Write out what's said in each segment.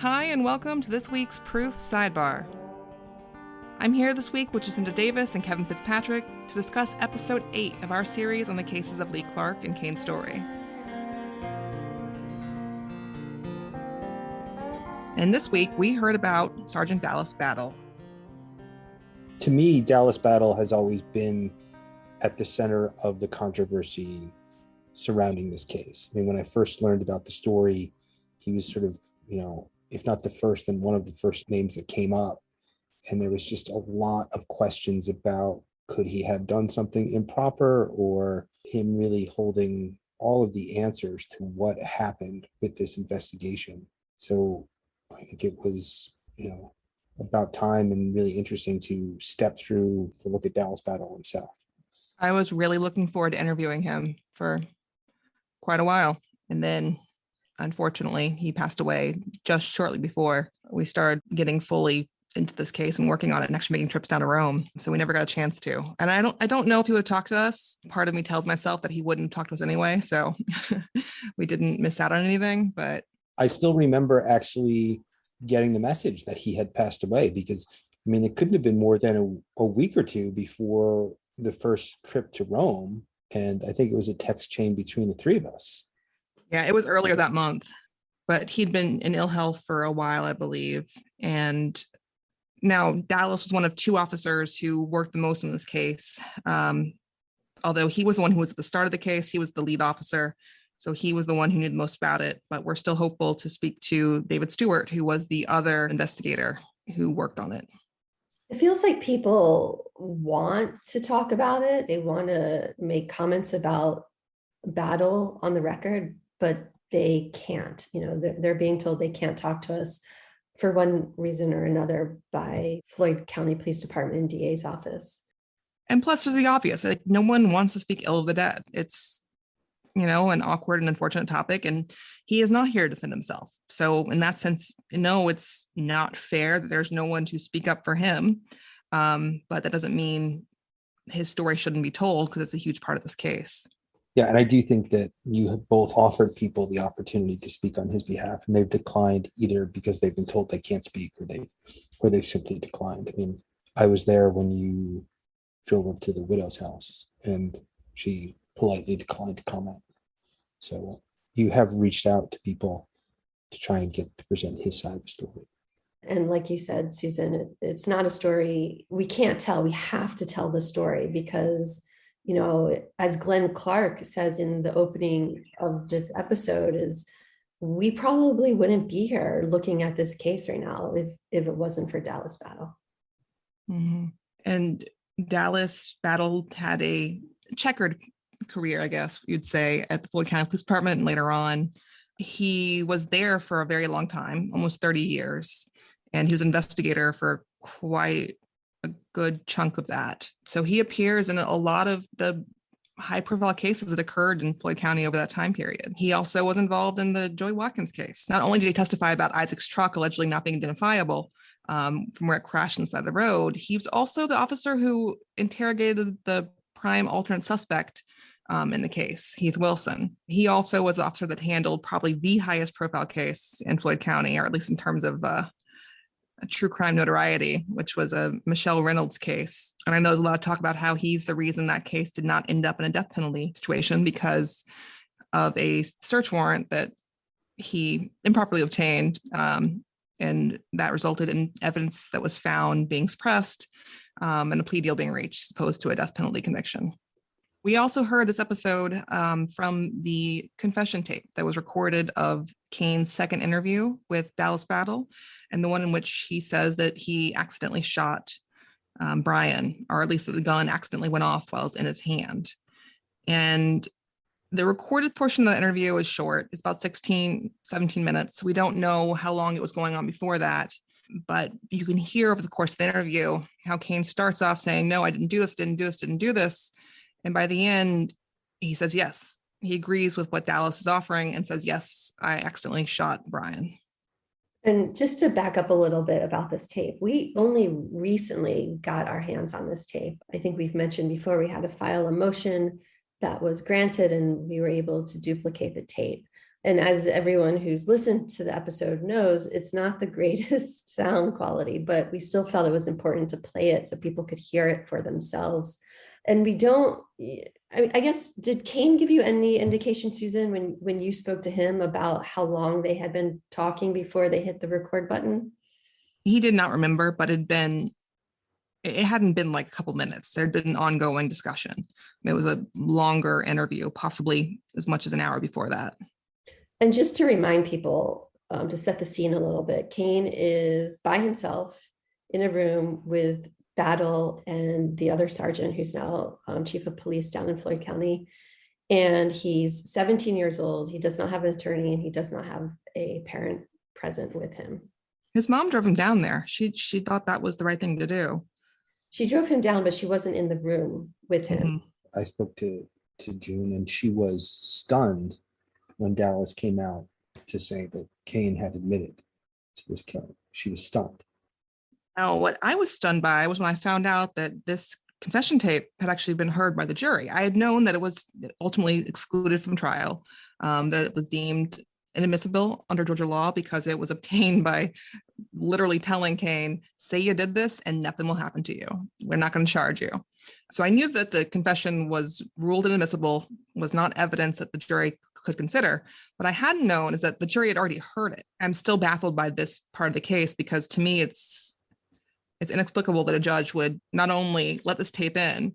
Hi, and welcome to this week's Proof Sidebar. I'm here this week with Jacinda Davis and Kevin Fitzpatrick to discuss episode 8 of our series on the cases of Lee Clark and Kane Story. And this week, we heard about Sergeant Dallas Battle. To me, Dallas Battle has always been at the center of the controversy surrounding this case. I mean, when I first learned about the story, he was sort of, if not the first, then one of the first names that came up. And there was just a lot of questions about, could he have done something improper, or him really holding all of the answers to what happened with this investigation. So I think it was, about time and really interesting to step through to look at Dallas Battle himself. I was really looking forward to interviewing him for quite a while. And then, unfortunately, he passed away just shortly before we started getting fully into this case and working on it and actually making trips down to Rome. So we never got a chance to. And I don't know if he would talk to us. Part of me tells myself that he wouldn't talk to us anyway. So we didn't miss out on anything. But I still remember actually getting the message that he had passed away, because it couldn't have been more than a week or two before the first trip to Rome. And I think it was a text chain between the three of us. Yeah, it was earlier that month, but he'd been in ill health for a while, I believe. And now Dallas was one of two officers who worked the most in this case. Although he was the one who was at the start of the case, he was the lead officer. So he was the one who knew the most about it, but we're still hopeful to speak to David Stewart, who was the other investigator who worked on it. It feels like people want to talk about it. They want to make comments about Battle on the record, but they can't. They're being told they can't talk to us for one reason or another by Floyd County Police Department and DA's office. And plus, there's the obvious. Like, no one wants to speak ill of the dead. It's an awkward and unfortunate topic, and he is not here to defend himself. So in that sense, no, it's not fair that there's no one to speak up for him. But that doesn't mean his story shouldn't be told, because it's a huge part of this case. Yeah, and I do think that you have both offered people the opportunity to speak on his behalf, and they've declined, either because they've been told they can't speak, or they've simply declined. I was there when you drove up to the widow's house, and she politely declined to comment. So you have reached out to people to try and get to present his side of the story. And like you said, Susan, it's not a story we can't tell. We have to tell the story because, as Glenn Clark says in the opening of this episode, is we probably wouldn't be here looking at this case right now if it wasn't for Dallas Battle. Mm-hmm. And Dallas Battle had a checkered career, I guess you'd say, at the Floyd County Police Department. And later on, he was there for a very long time, almost 30 years. And he was an investigator for quite a good chunk of that. So he appears in a lot of the high profile cases that occurred in Floyd County over that time period. He also was involved in the Joy Watkins case. Not only did he testify about Isaac's truck allegedly not being identifiable from where it crashed inside the road, he was also the officer who interrogated the prime alternate suspect in the case, Heath Wilson. He also was the officer that handled probably the highest profile case in Floyd County, or at least in terms of a true crime notoriety, which was a Michelle Reynolds case. And I know there's a lot of talk about how he's the reason that case did not end up in a death penalty situation, because of a search warrant that he improperly obtained. And that resulted in evidence that was found being suppressed and a plea deal being reached, as opposed to a death penalty conviction. We also heard this episode from the confession tape that was recorded of Kane's second interview with Dallas Battle, and the one in which he says that he accidentally shot Brian, or at least that the gun accidentally went off while it was in his hand. And the recorded portion of the interview is short. It's about 17 minutes. We don't know how long it was going on before that, but you can hear over the course of the interview how Kane starts off saying, no, I didn't do this, didn't do this. And by the end, he says, yes, he agrees with what Dallas is offering and says, yes, I accidentally shot Brian. And just to back up a little bit about this tape, we only recently got our hands on this tape. I think we've mentioned before we had to file a motion that was granted and we were able to duplicate the tape. And as everyone who's listened to the episode knows, it's not the greatest sound quality, but we still felt it was important to play it so people could hear it for themselves. And we don't, I guess, did Kane give you any indication, Susan, when you spoke to him about how long they had been talking before they hit the record button? He did not remember, but it hadn't been like a couple minutes. There'd been ongoing discussion. It was a longer interview, possibly as much as an hour before that. And just to remind people, to set the scene a little bit, Kane is by himself in a room with Battle and the other sergeant who's now chief of police down in Floyd County. And he's 17 years old. He does not have an attorney and he does not have a parent present with him. His mom drove him down there. She thought that was the right thing to do. She drove him down, but she wasn't in the room with him. Mm-hmm. I spoke to June, and she was stunned when Dallas came out to say that Kane had admitted to this killing. She was stunned. Now, what I was stunned by was when I found out that this confession tape had actually been heard by the jury. I had known that it was ultimately excluded from trial, that it was deemed inadmissible under Georgia law because it was obtained by literally telling Kane, say you did this and nothing will happen to you. We're not going to charge you. So I knew that the confession was ruled inadmissible, was not evidence that the jury could consider. What I hadn't known is that the jury had already heard it. I'm still baffled by this part of the case because to me, it's inexplicable that a judge would not only let this tape in,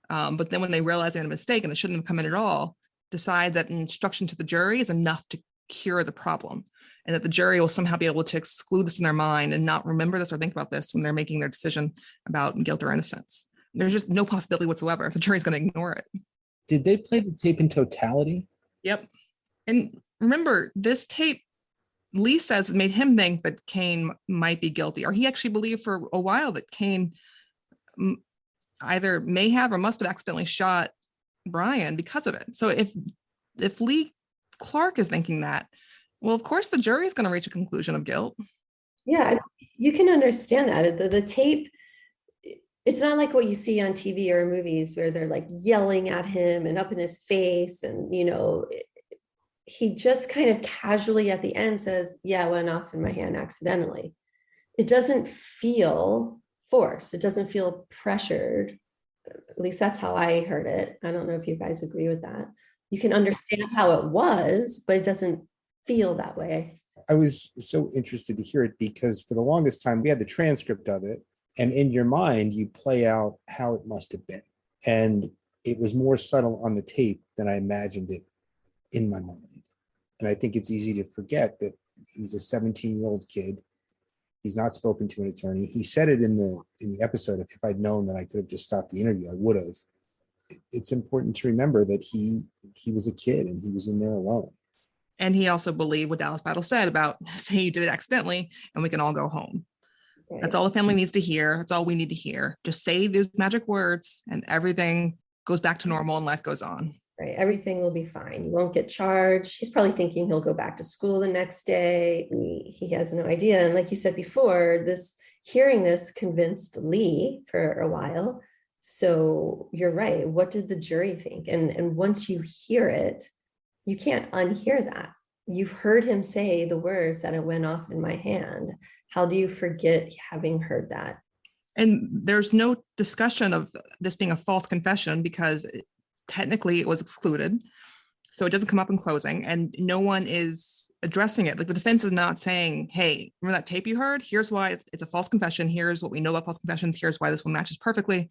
but then when they realize they made a mistake and it shouldn't have come in at all, decide that an instruction to the jury is enough to cure the problem, and that the jury will somehow be able to exclude this from their mind and not remember this or think about this when they're making their decision about guilt or innocence. There's just no possibility whatsoever if the jury's going to ignore it. Did they play the tape in totality? Yep. And remember, this tape, Lee says, made him think that Kane might be guilty, or he actually believed for a while that Kane either may have or must have accidentally shot Brian because of it. So if Lee Clark is thinking that, well, of course the jury is going to reach a conclusion of guilt. Yeah, you can understand that. The tape, it's not like what you see on TV or movies where they're like yelling at him and up in his face. And, he just kind of casually at the end says, yeah, it went off in my hand accidentally. It doesn't feel forced. It doesn't feel pressured. At least that's how I heard it. I don't know if you guys agree with that. You can understand how it was, but it doesn't feel that way. I was so interested to hear it because for the longest time, we had the transcript of it. And in your mind, you play out how it must have been. And it was more subtle on the tape than I imagined it in my mind. And I think it's easy to forget that he's a 17-year-old kid. He's not spoken to an attorney. He said it in the episode. If I'd known that I could have just stopped the interview, I would have. It's important to remember that he was a kid and he was in there alone. And he also believed what Dallas Battle said about, say you did it accidentally and we can all go home. Right. That's all the family needs to hear. That's all we need to hear. Just say those magic words and everything goes back to normal and life goes on. Right. Everything will be fine. You won't get charged. He's probably thinking he'll go back to school the next day. He has no idea. And like you said before, hearing this convinced Lee for a while. So you're right. What did the jury think? And once you hear it, you can't unhear that. You've heard him say the words that it went off in my hand. How do you forget having heard that? And there's no discussion of this being a false confession because technically it was excluded. So it doesn't come up in closing and no one is addressing it. Like the defense is not saying, hey, remember that tape you heard? Here's why it's a false confession. Here's what we know about false confessions. Here's why this one matches perfectly.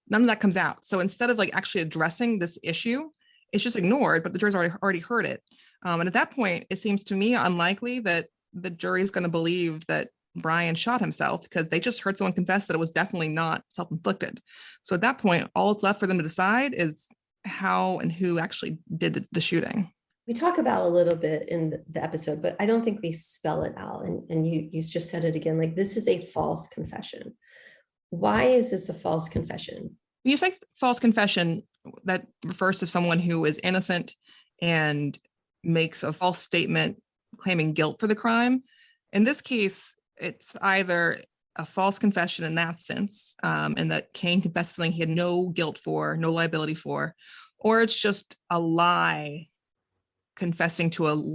None of that comes out. So instead of like actually addressing this issue, it's just ignored, but the jury's already heard it. And at that point, it seems to me unlikely that the jury is going to believe that Brian shot himself because they just heard someone confess that it was definitely not self-inflicted. So at that point, all it's left for them to decide is how and who actually did the shooting. We talk about a little bit in the episode, but I don't think we spell it out. And you just said it again, like this is a false confession. Why is this a false confession? When you say false confession, that refers to someone who is innocent and makes a false statement claiming guilt for the crime. In this case, it's either a false confession in that sense, and that Kane confessed something he had no guilt for, no liability for, or it's just a lie confessing to a